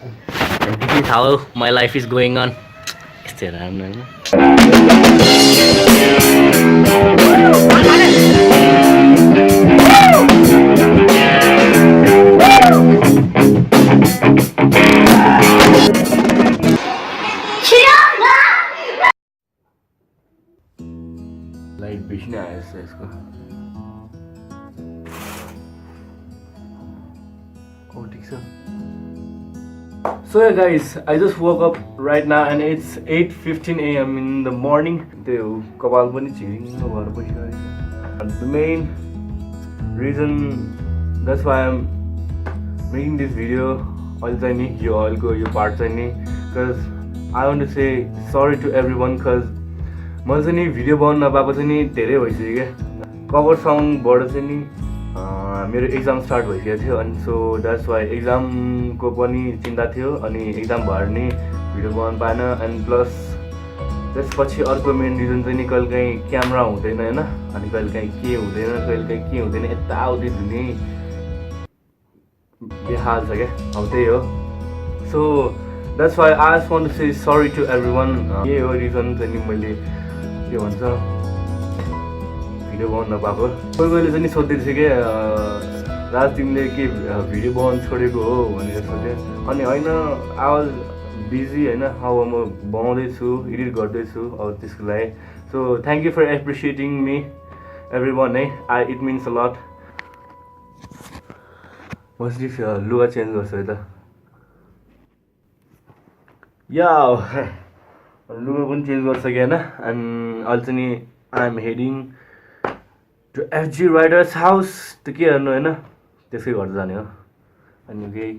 And this is how my life is going on. Yस्तै राम्रो हैन light बेसी नै आएछ यसको Oh, so yeah guys, I just woke up right now and it's 8:15 a.m. in the morning. The main reason that's why I'm making this video all go your part because I want to say sorry to everyone because मैले video बनाउन नपाएको चाहिँ नि धेरै भइसक्यो के cover song बाट चाहिँ नि मेरो एक्जाम स्टार्ट भइसकेको थियो अनि सो द्याट्स वाइ एक्जामको पनि चिन्ता थियो अनि एक्जाम भएर नि भिडियो बनाउनु पाएन एन्ड प्लस त्यसपछि अर्को मेन रिजन चाहिँ नि कहिलेकाहीँ क्यामेरा हुँदैन हैन अनि कहिलेकाहीँ के हुँदैन कहिलेकाहीँ के हुँदैन यताउति धुने बेहाल छ क्या अब त्यही हो so that's why I just want to say sorry to everyone यही हो रिजन चाहिँ नि मैले के भन्छ भिडियो बनाउन नपाएको कोही कोहीले चाहिँ नि सोध्दै थियो कि राज तिमीले के भिडियो बनाउनु छोडेको हो भनेर सोधेँ अनि होइन आई वाज बिजी होइन अब म बनाउँदैछु एडिट गर्दैछु अब त्यसको लागि so thank you for appreciating me everyone है it means a lot mostly लुगा चेन्ज गर्छु है त या लुगा पनि चेन्ज गरिसकेँ होइन एन्ड अहिले चाहिँ नि I am heading to FG riders house त के हेर्नु होइन त्यसकै घर जाने हो अनि केही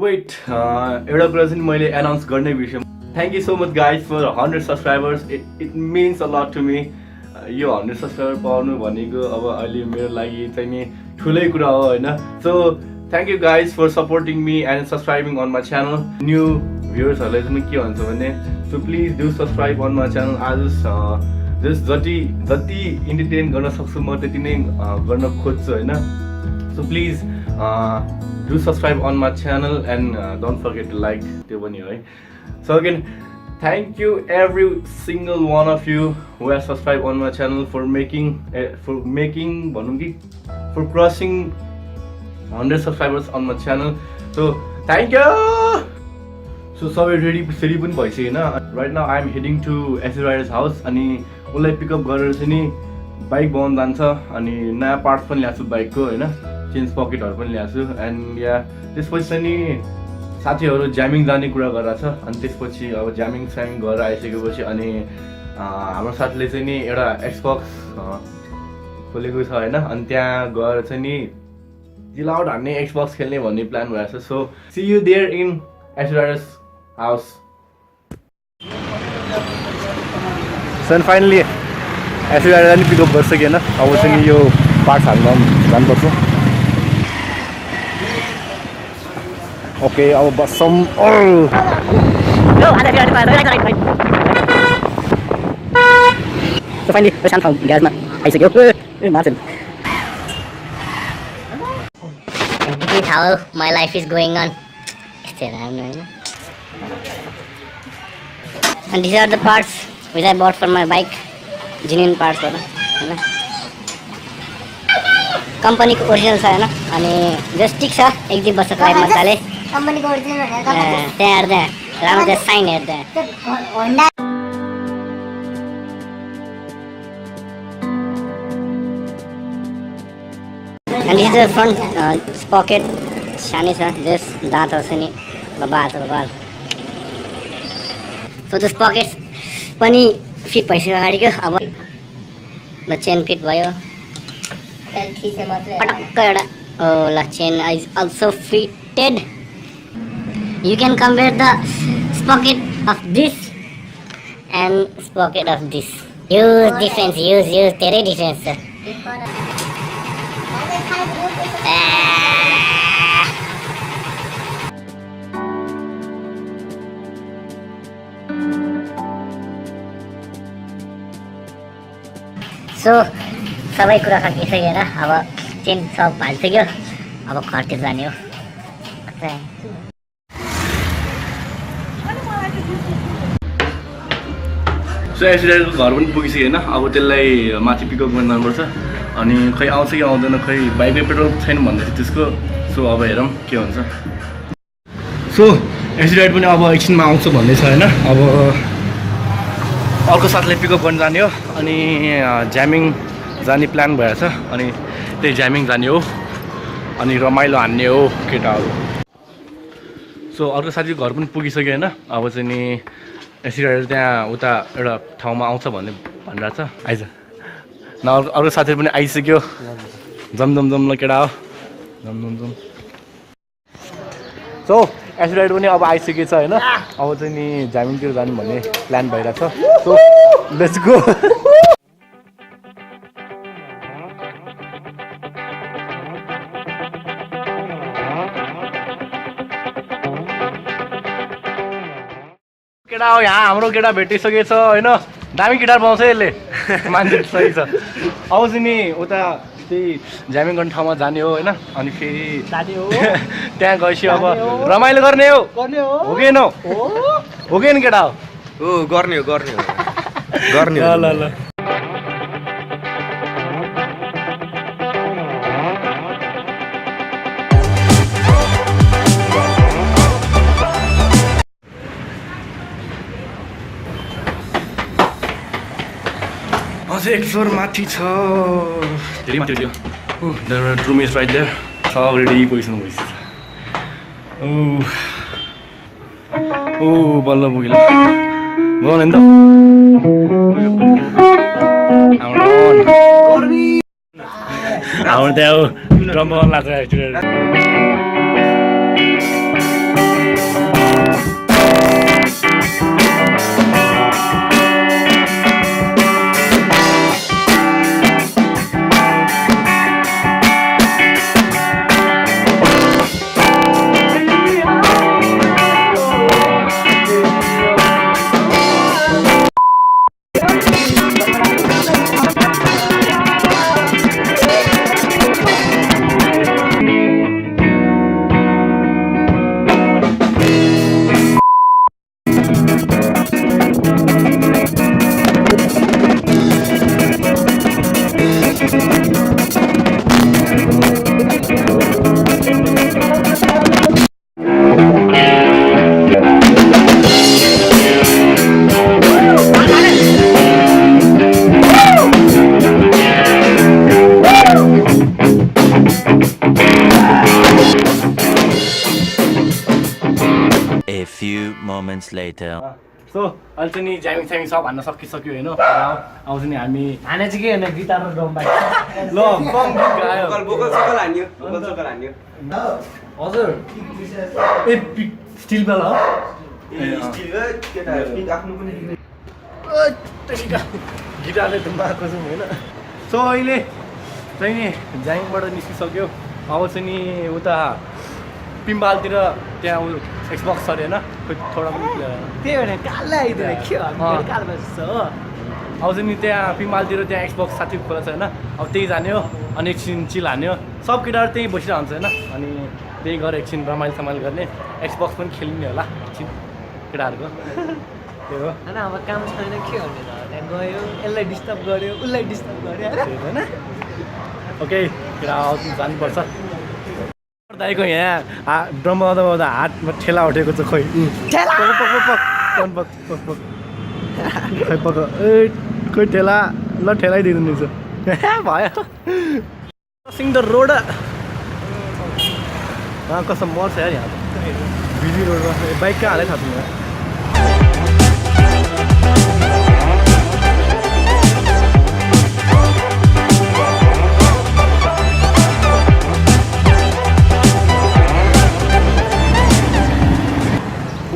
वेट एउटा कुरा चाहिँ मैले एनाउन्स गर्ने विषय thank you so much guys for 100 subscribers it means a lot to me यो 100 सब्सक्राइबर पाउनु भनेको अब अहिले मेरो लागि चाहिँ नि ठुलै कुरा हो होइन so thank you guys for supporting me and subscribing on my channel new भ्युवर्सहरूलाई चाहिँ म के भन्छु भने so please do subscribe on my channel आज जस्ट जति इन्टरटेन गर्न सक्छु म त्यति नै गर्न खोज्छु होइन so please do subscribe on my channel and don't forget to like त्यो पनि हो है so again thank you every single one of you who has subscribe on my channel for making भनौँ कि for crossing 100 subscribers on my channel so thank you so सबै ready पनि भइसक्यो होइन right now I am heading to FG riders house अनि उसलाई pickup गरेर चाहिँ नि बाइक बनाउनु जान्छ अनि नयाँ पार्ट्स पनि ल्याएको छु बाइकको होइन चेन्ज पकेटहरू पनि ल्याएको छु एन्ड या त्यसपछि चाहिँ नि साथीहरू ज्यामिङ जाने कुरा गरेर छ अनि त्यसपछि अब ज्यामिङ स्यामिङ गरेर आइसकेपछि अनि हाम्रो साथीले चाहिँ नि एउटा एक्सबक्स खोलेको छ होइन अनि त्यहाँ गएर चाहिँ नि चिलाउट हान्ने एक्सबक्स खेल्ने भन्ने प्लान भइरहेको छ so see you there in FG riders house so finally FG rider पनि पिकअप गरिसकेँ होइन अब चाहिँ नि यो पार्ट्स हाल्न जानुपर्छ ओके अब बस्छौँ फाइनली शान्त ठाउँ ग्याजमा आइसक्यो मार्छ This is how my life is going on. And these are the parts which I bought for my bike. Genuine parts हो ना कंपनी को ओरिजिनल छ हैन अनि जस्ट ठीक छ एक दिन बस्छ लाइफ मजाले कंपनी को ओरिजिनल भनेर त्यहाँ हेर्दा राम्रो चाहिँ साइन हेर्दा Honda and this is the front pocket सानै छ जस्ट दाँतहरु छ नि बबाल so this pockets पनि फिट भइसक्यो अगाडिको अब ल चेन फिट भयो पटक्क एउटा ल chain is also fitted you can compare the sprocket of this and sprocket of this huge difference huge धेरै difference छ सो सबै कुरा सकिसकेर अब चेन सब हालिसक्यो अब घरतिर जाने हो सो एक्सिडेन्टको घर पनि पुगिसक्यो होइन अब त्यसलाई माथि पिकअप गर्न जानुपर्छ अनि खै आउँछ कि आउँदैन खै बाइकमै पेट्रोल छैन भन्दैछ त्यसको सो अब हेरौँ के हुन्छ सो एक्सिडेन्ट पनि अब एकछिनमा आउँछ भन्दैछ होइन अब अर्को साथले पिकअप गर्न जाने हो अनि ज्यामिङ जाने प्लान भएछ अनि त्यही ज्यामिङ जाने हो अनि रमाइलो हान्ने हो केटाहरू सो अर्को साथीको घर पनि पुगिसक्यो होइन अब चाहिँ नि एक्सिडेन्ट त्यहाँ उता एउटा ठाउँमा आउँछ भन्ने भनिरहेको छ आइज न अर्को साथीहरू पनि आइसक्यो जमजम ल केटा हो जमजम सो एक्सिडेन्ट पनि अब आइसकेको छ होइन अब चाहिँ नि ज्यामिङतिर जाने भन्ने प्लान भइरहेको छ सो लेट्स गो केटा हो यहाँ हाम्रो केटा भेटिसकेको छ होइन दामी गिटार पाउँछ यसले मान्छे सही छ आउँछ नि उता त्यही ज्यामिङ गर्ने ठाउँमा जाने हो होइन अनि फेरि त्यहाँ गएपछि अब रमाइलो गर्ने हो कि न हो कि नि केटा हो गर्ने हो ल ल अझै एक फ्लोर माथि छ धेरै माथि थियो रुम इज राइट देयर सब रेडी पोजिसन भइसक्यो ओ बल्ल पुगिल गयो नि त हाम्रो त्यहाँ ड्रम बगान लाग्छ एक्चुअली moments later. सो अहिले चाहिँ नि ज्यामिङ स्यामिङ सब हान्न सकिसक्यो होइन आउँछ नि हामी हाने चाहिँ के होइन गिटार र ड्रम बाइक ल हजुर ए पिक स्टिल बेला हो गिटारले धुम्बाएको छौँ होइन सो अहिले चाहिँ नि ज्यामिङबाट निस्किसक्यो अब चाहिँ नि उता पिम्बालतिर त्यहाँ एक्सबक्स छ अरे होइन खोइ थोडा पनि क्लियर त्यही भएर कालै आइदिएर के कालो बस्छ हो अब चाहिँ नि त्यहाँ पिम्बालतिर त्यहाँ एक्सबक्स साथी खोला छ होइन अब त्यही जाने हो अनि एकछिन चिल हान्ने हो सब केटाहरू त्यहीँ बसिरहेको हुन्छ होइन अनि त्यही गएर एकछिन रमाइलो समाइलो गर्ने एक्सबक्स पनि खेल्ने होला एकछिन केटाहरूको त्यही हो होइन अब काम छैन के गर्ने त त्यहाँ गयो यसलाई डिस्टर्ब गऱ्यो उसलाई डिस्टर्ब गऱ्यो होइन ओके केटा जानुपर्छ दाइको यहाँ ड्रम बगाउँदा हातमा ठेला उठेको छ खोइ खै पक ए खोइ ठेला ल ठेलाइदिनु रहेछ भयो क्रसिङ द रोड कसम मर्छ यार यहाँ बिजी रोडमा बाइक कहाँ हालै थाहा छैन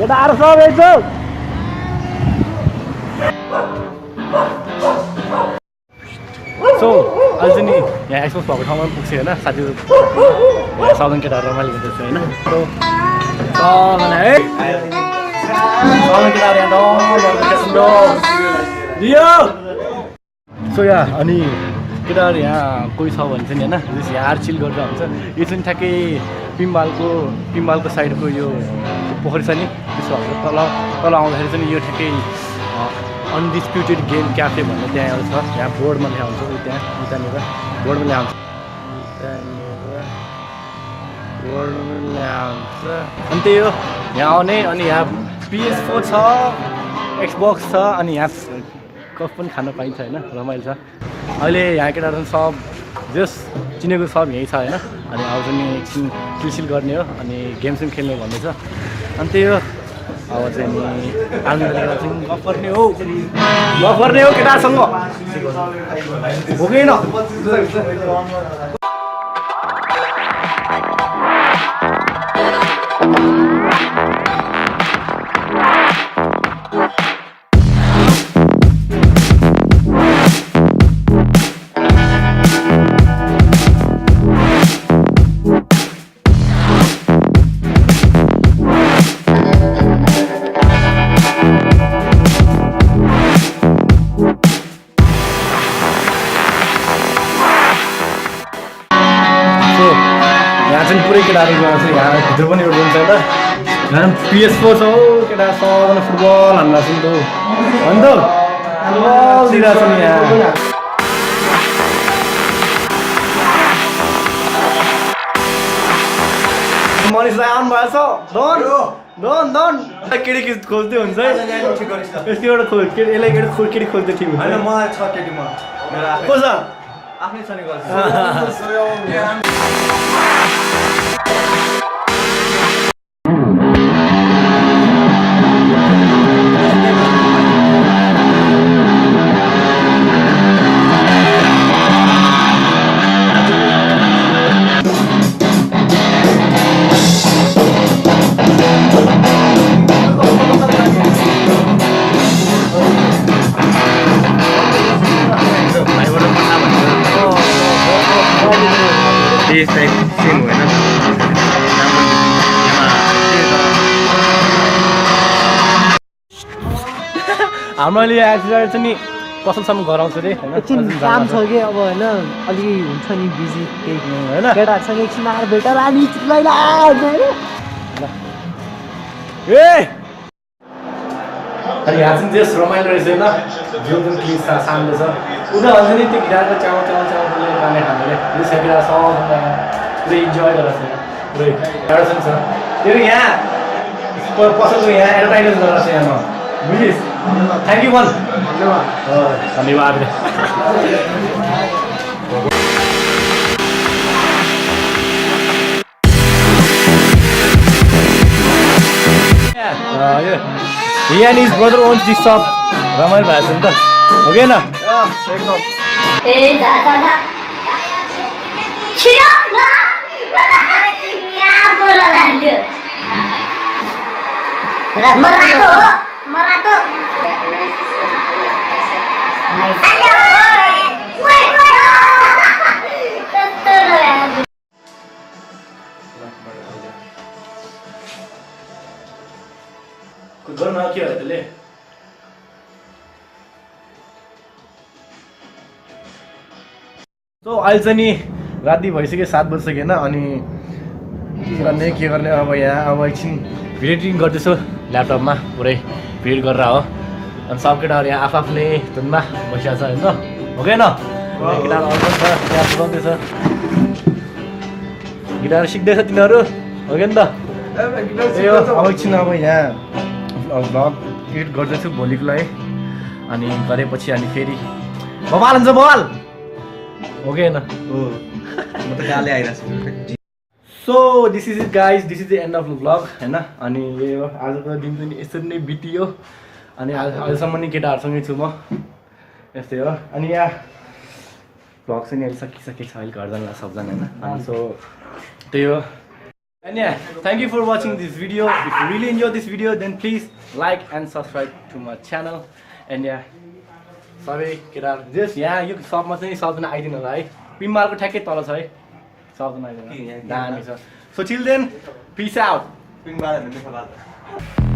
केटाहरू सब एकदम सो अहिले चाहिँ नि यहाँ एक्सपोज भएको ठाउँमा पनि पुग्छ होइन साथीहरू सबजना केटाहरू रमाइलो गर्दैछ होइन सो सबजना है सबजना केटाहरू यहाँ सो यहाँ अनि केटाहरू यहाँ कोही छ भने चाहिँ होइन यहाँ चिल गरेर हुन्छ यो चाहिँ ठ्याक्कै पिम्बालको साइडको यो पोखरी छ नि त्यसो तल आउँदाखेरि चाहिँ यो ठ्याक्कै अनडिस्प्युटेड गेम क्याफे भन्ने त्यहाँ एउटा छ त्यहाँ बोर्डमा ल्याउँछ त्यहाँ उतानिर बोर्डमा ल्याउँछ अनि त्यही हो यहाँ आउने अनि यहाँ PS4 छ एक्सबक्स छ अनि यहाँ कफ पनि खान पाइन्छ होइन रमाइलो छ अहिले यहाँ केटाहरू सब जस चिनेको सब यहीँ छ होइन अनि आउँछ नि एकछिन चिलसिल गर्ने हो अनि गेम सेम खेल्ने भन्दैछ अनि त्यही हो अब चाहिँ नि आर्मीसँग गफ गर्ने हो केटासँग हो कि न पुरै केटाहरू गएको छ यहाँ भित्र पनि एउटा रुम छ त यहाँ PS4 छ हौ केटा सबजना फुटबल हान्न लाग्छ नि त अन्त फुटबल दिइरहेको छ नि यहाँ मनिषलाई आउनु भएको छ डन केटी खोज्दै हुन्छ है यस्तो एउटा यसलाई केटी खोज्दै ठिक हुन्छ मलाई छ केटी म को छ आफ्नै छ नि हाम्रो अहिले एक्सिडेन्ट चाहिँ नि पसलसम्म गराउँछ अरे एकछिन काम छ कि अब होइन अलि हुन्छ नि बिजी केही होइन केटाहरूसँग एकछिन आएर भेटेर अनि अनि यहाँ चाहिँ त्यस रमाइलो रहेछ होइन जो जुन क्लिप सामने छ उनीहरू हुन्छ नि त्यो गिटारको च्याउ गाने खानेले यो सेकेर सबभन्दा पुरै इन्जोय गरेर छ पुरै एउटा छ त्यो यहाँ पसलको यहाँ एडभर्टाइज गरेर छ यहाँ बुझिस् थ्याङ्क यू धन्यवाद He and his brother owns this shop. Ramail bhai sun ta. Okay na? Yeah, एकदम. Eh, da. Chiro na. Ya bola lanjut. Merato. गर्न के हो त्यसले सो अहिले चाहिँ नि राति भइसक्यो 7 बजिसक्यो होइन अनि के गर्ने अब यहाँ अब एकछिन भिडियो एडिटिङ गर्दैछु ल्यापटपमा पुरै भिडियो गरेर हो अनि सब केटाहरू यहाँ आफूले धुनमा बसिरहेको छ होइन हो कि न केटाहरू आउँदैछ त्यहाँ पुऱ्याउँदैछ गिटार सिक्दैछ तिनीहरू हो कि नि त त्यही हो अब एकछिन अब यहाँ भ्लग एडिट गर्दैछु भोलिको लागि अनि गरेपछि अनि फेरि बवाल हुन्छ बवाल हो कि होइन म त गाली आइरहेको छु so this is it guys this is the and of the vlog होइन अनि यही हो आजको दिन पनि यसरी नै बितियो अनि अहिलेसम्म नि केटाहरूसँगै छु म यस्तै हो अनि यहाँ भ्लग चाहिँ अहिले सकिसकेको छ अहिले घर जानु सबजना होइन अनि सो त्यही हो And yeah, thank you for watching this video. If you really enjoyed this video, then please like and subscribe to my channel. And yeah, सबै केटाहरू जस यहाँ यो सबमा चाहिँ सबजना आइदिनु होला है पिम्बालको ठ्याक्कै तल छ है सबजना आइदिनु दामी छ so till then peace out पिङबाल भन्ने